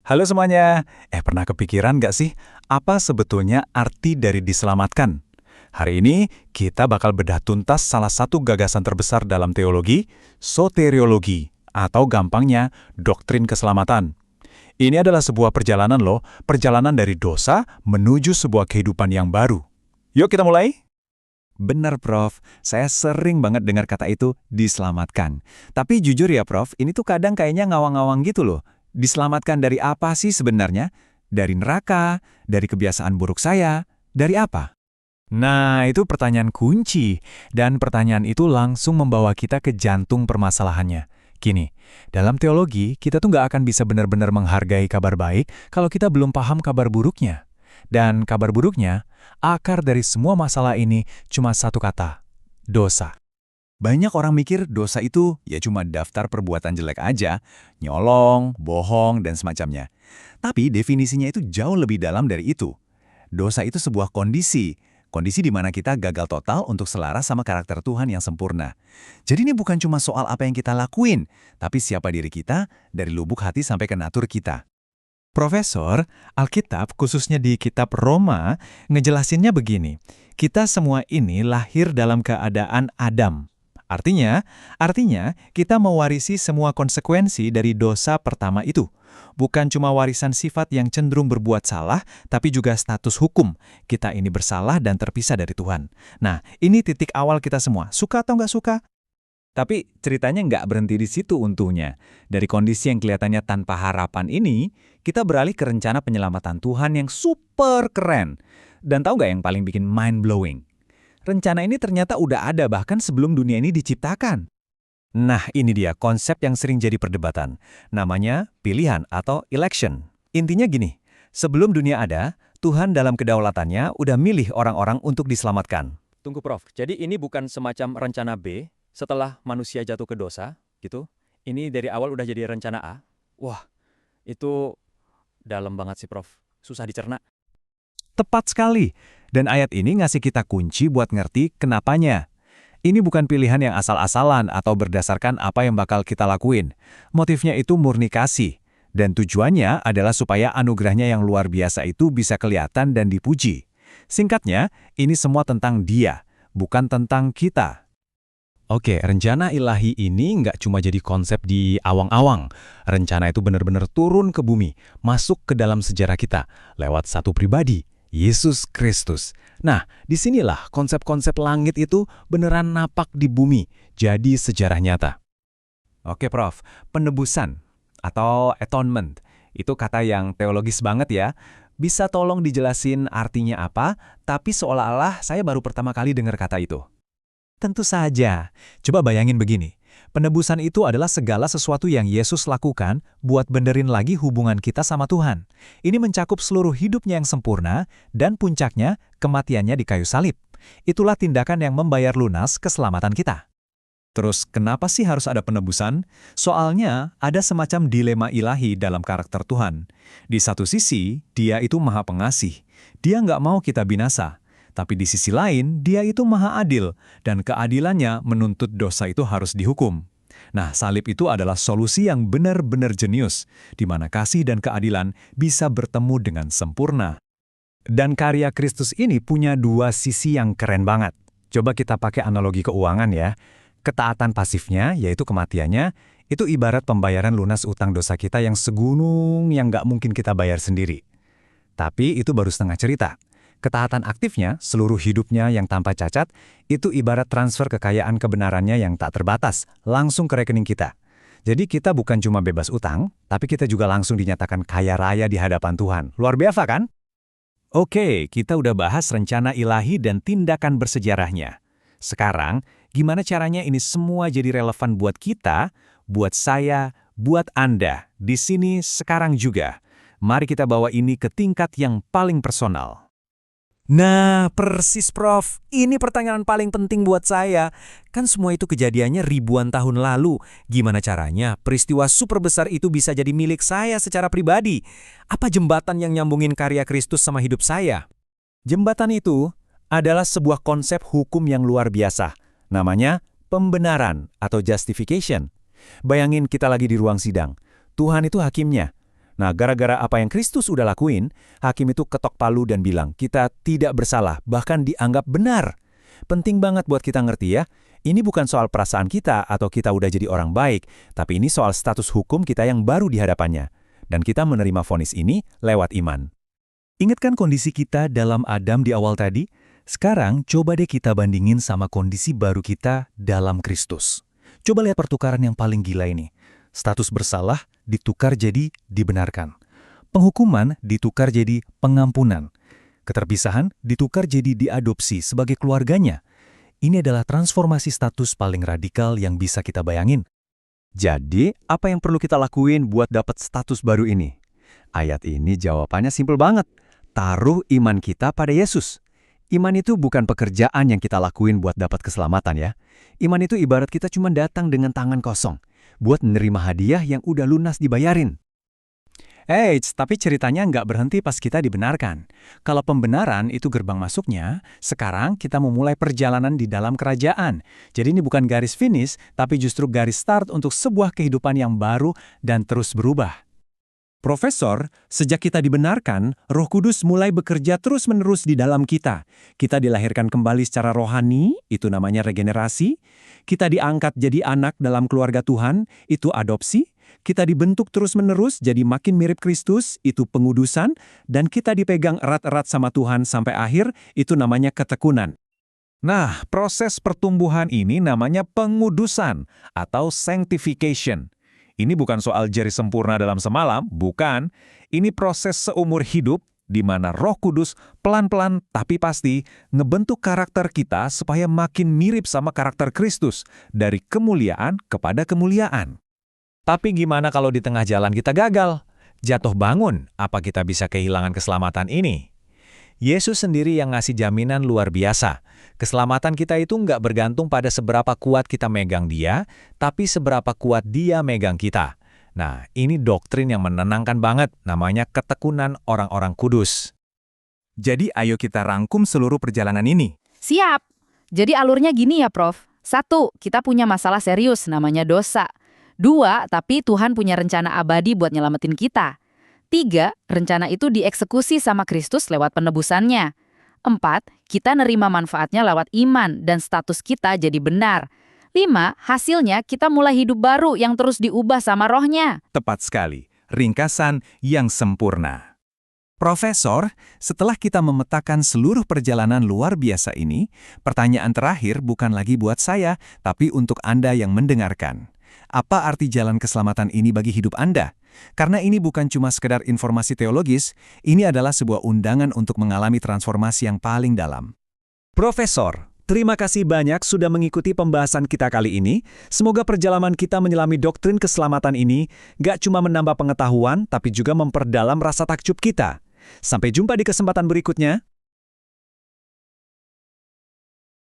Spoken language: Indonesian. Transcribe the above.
Halo semuanya, pernah kepikiran nggak sih apa sebetulnya arti dari diselamatkan? Hari ini kita bakal bedah tuntas salah satu gagasan terbesar dalam teologi, soteriologi, atau gampangnya doktrin keselamatan. Ini adalah sebuah perjalanan loh, perjalanan dari dosa menuju sebuah kehidupan yang baru. Yuk kita mulai? Bener, Prof. Saya sering banget dengar kata itu, diselamatkan. Tapi jujur ya, Prof, ini tuh kadang kayaknya ngawang-ngawang gitu loh. Diselamatkan dari apa sih sebenarnya? Dari neraka? Dari kebiasaan buruk saya? Dari apa? Nah, itu pertanyaan kunci. Dan pertanyaan itu langsung membawa kita ke jantung permasalahannya. Gini, dalam teologi, kita tuh nggak akan bisa benar-benar menghargai kabar baik kalau kita belum paham kabar buruknya. Dan kabar buruknya, akar dari semua masalah ini cuma satu kata, dosa. Banyak orang mikir dosa itu ya cuma daftar perbuatan jelek aja, nyolong, bohong, dan semacamnya. Tapi definisinya itu jauh lebih dalam dari itu. Dosa itu sebuah kondisi di mana kita gagal total untuk selaras sama karakter Tuhan yang sempurna. Jadi ini bukan cuma soal apa yang kita lakuin, tapi siapa diri kita dari lubuk hati sampai ke natur kita. Profesor, Alkitab, khususnya di kitab Roma, ngejelasinnya begini, kita semua ini lahir dalam keadaan Adam. Artinya kita mewarisi semua konsekuensi dari dosa pertama itu. Bukan cuma warisan sifat yang cenderung berbuat salah, tapi juga status hukum. Kita ini bersalah dan terpisah dari Tuhan. Nah, ini titik awal kita semua. Suka atau nggak suka? Tapi ceritanya nggak berhenti di situ untungnya. Dari kondisi yang kelihatannya tanpa harapan ini, kita beralih ke rencana penyelamatan Tuhan yang super keren. Dan tahu nggak yang paling bikin mind-blowing? Rencana ini ternyata udah ada bahkan sebelum dunia ini diciptakan. Nah, ini dia konsep yang sering jadi perdebatan. Namanya pilihan atau election. Intinya gini, sebelum dunia ada, Tuhan dalam kedaulatannya udah milih orang-orang untuk diselamatkan. Tunggu Prof, jadi ini bukan semacam rencana B setelah manusia jatuh ke dosa, gitu? Ini dari awal udah jadi rencana A? Wah, itu dalam banget sih Prof, susah dicerna. Tepat sekali. Dan ayat ini ngasih kita kunci buat ngerti kenapanya. Ini bukan pilihan yang asal-asalan atau berdasarkan apa yang bakal kita lakuin. Motifnya itu murni kasih. Dan tujuannya adalah supaya anugerahnya yang luar biasa itu bisa kelihatan dan dipuji. Singkatnya, ini semua tentang Dia, bukan tentang kita. Oke, rencana ilahi ini nggak cuma jadi konsep di awang-awang. Rencana itu benar-benar turun ke bumi, masuk ke dalam sejarah kita, lewat satu pribadi, Yesus Kristus. Nah, disinilah konsep-konsep langit itu beneran napak di bumi, jadi sejarah nyata. Oke, Prof. Penebusan atau atonement, itu kata yang teologis banget ya. Bisa tolong dijelasin artinya apa, tapi seolah-olah saya baru pertama kali dengar kata itu. Tentu saja. Coba bayangin begini. Penebusan itu adalah segala sesuatu yang Yesus lakukan buat benerin lagi hubungan kita sama Tuhan. Ini mencakup seluruh hidupnya yang sempurna dan puncaknya kematiannya di kayu salib. Itulah tindakan yang membayar lunas keselamatan kita. Terus kenapa sih harus ada penebusan? Soalnya ada semacam dilema ilahi dalam karakter Tuhan. Di satu sisi, Dia itu Maha Pengasih. Dia nggak mau kita binasa. Tapi di sisi lain, Dia itu Maha Adil, dan keadilannya menuntut dosa itu harus dihukum. Nah, salib itu adalah solusi yang benar-benar jenius, di mana kasih dan keadilan bisa bertemu dengan sempurna. Dan karya Kristus ini punya dua sisi yang keren banget. Coba kita pakai analogi keuangan ya. Ketaatan pasifnya, yaitu kematiannya, itu ibarat pembayaran lunas utang dosa kita yang segunung yang nggak mungkin kita bayar sendiri. Tapi itu baru setengah cerita. Ketaatan aktifnya, seluruh hidupnya yang tanpa cacat, itu ibarat transfer kekayaan kebenarannya yang tak terbatas, langsung ke rekening kita. Jadi kita bukan cuma bebas utang, tapi kita juga langsung dinyatakan kaya raya di hadapan Tuhan. Luar biasa kan? Oke, kita udah bahas rencana ilahi dan tindakan bersejarahnya. Sekarang, gimana caranya ini semua jadi relevan buat kita, buat saya, buat Anda, di sini sekarang juga. Mari kita bawa ini ke tingkat yang paling personal. Nah, persis Prof. Ini pertanyaan paling penting buat saya. Kan semua itu kejadiannya ribuan tahun lalu. Gimana caranya peristiwa super besar itu bisa jadi milik saya secara pribadi? Apa jembatan yang nyambungin karya Kristus sama hidup saya? Jembatan itu adalah sebuah konsep hukum yang luar biasa. Namanya pembenaran atau justification. Bayangin kita lagi di ruang sidang. Tuhan itu hakimnya. Nah, gara-gara apa yang Kristus udah lakuin, hakim itu ketok palu dan bilang, kita tidak bersalah, bahkan dianggap benar. Penting banget buat kita ngerti ya, ini bukan soal perasaan kita atau kita udah jadi orang baik, tapi ini soal status hukum kita yang baru di hadapannya. Dan kita menerima vonis ini lewat iman. Ingatkan kondisi kita dalam Adam di awal tadi? Sekarang coba deh kita bandingin sama kondisi baru kita dalam Kristus. Coba lihat pertukaran yang paling gila ini. Status bersalah ditukar jadi dibenarkan. Penghukuman ditukar jadi pengampunan. Keterpisahan ditukar jadi diadopsi sebagai keluarganya. Ini adalah transformasi status paling radikal yang bisa kita bayangin. Jadi, apa yang perlu kita lakuin buat dapat status baru ini? Ayat ini jawabannya simpel banget. Taruh iman kita pada Yesus. Iman itu bukan pekerjaan yang kita lakuin buat dapat keselamatan ya. Iman itu ibarat kita cuma datang dengan tangan kosong, buat menerima hadiah yang udah lunas dibayarin. Tapi ceritanya nggak berhenti pas kita dibenarkan. Kalau pembenaran itu gerbang masuknya, sekarang kita memulai perjalanan di dalam kerajaan. Jadi ini bukan garis finish, tapi justru garis start untuk sebuah kehidupan yang baru dan terus berubah. Profesor, sejak kita dibenarkan, Roh Kudus mulai bekerja terus-menerus di dalam kita. Kita dilahirkan kembali secara rohani, itu namanya regenerasi. Kita diangkat jadi anak dalam keluarga Tuhan, itu adopsi. Kita dibentuk terus-menerus jadi makin mirip Kristus, itu pengudusan. Dan kita dipegang erat-erat sama Tuhan sampai akhir, itu namanya ketekunan. Nah, proses pertumbuhan ini namanya pengudusan atau sanctification. Ini bukan soal jadi sempurna dalam semalam, bukan. Ini proses seumur hidup di mana Roh Kudus pelan-pelan tapi pasti ngebentuk karakter kita supaya makin mirip sama karakter Kristus, dari kemuliaan kepada kemuliaan. Tapi gimana kalau di tengah jalan kita gagal? Jatuh bangun, apa kita bisa kehilangan keselamatan ini? Yesus sendiri yang ngasih jaminan luar biasa. Keselamatan kita itu nggak bergantung pada seberapa kuat kita megang Dia, tapi seberapa kuat Dia megang kita. Nah, ini doktrin yang menenangkan banget, namanya ketekunan orang-orang kudus. Jadi ayo kita rangkum seluruh perjalanan ini. Siap. Jadi alurnya gini ya, Prof. 1, kita punya masalah serius namanya dosa. 2, tapi Tuhan punya rencana abadi buat nyelamatin kita. 3, rencana itu dieksekusi sama Kristus lewat penebusannya. 4, kita nerima manfaatnya lewat iman dan status kita jadi benar. 5, hasilnya kita mulai hidup baru yang terus diubah sama Rohnya. Tepat sekali, ringkasan yang sempurna. Profesor, setelah kita memetakan seluruh perjalanan luar biasa ini, pertanyaan terakhir bukan lagi buat saya, tapi untuk Anda yang mendengarkan. Apa arti jalan keselamatan ini bagi hidup Anda? Karena ini bukan cuma sekedar informasi teologis, ini adalah sebuah undangan untuk mengalami transformasi yang paling dalam. Profesor, terima kasih banyak sudah mengikuti pembahasan kita kali ini. Semoga perjalanan kita menyelami doktrin keselamatan ini gak cuma menambah pengetahuan, tapi juga memperdalam rasa takjub kita. Sampai jumpa di kesempatan berikutnya.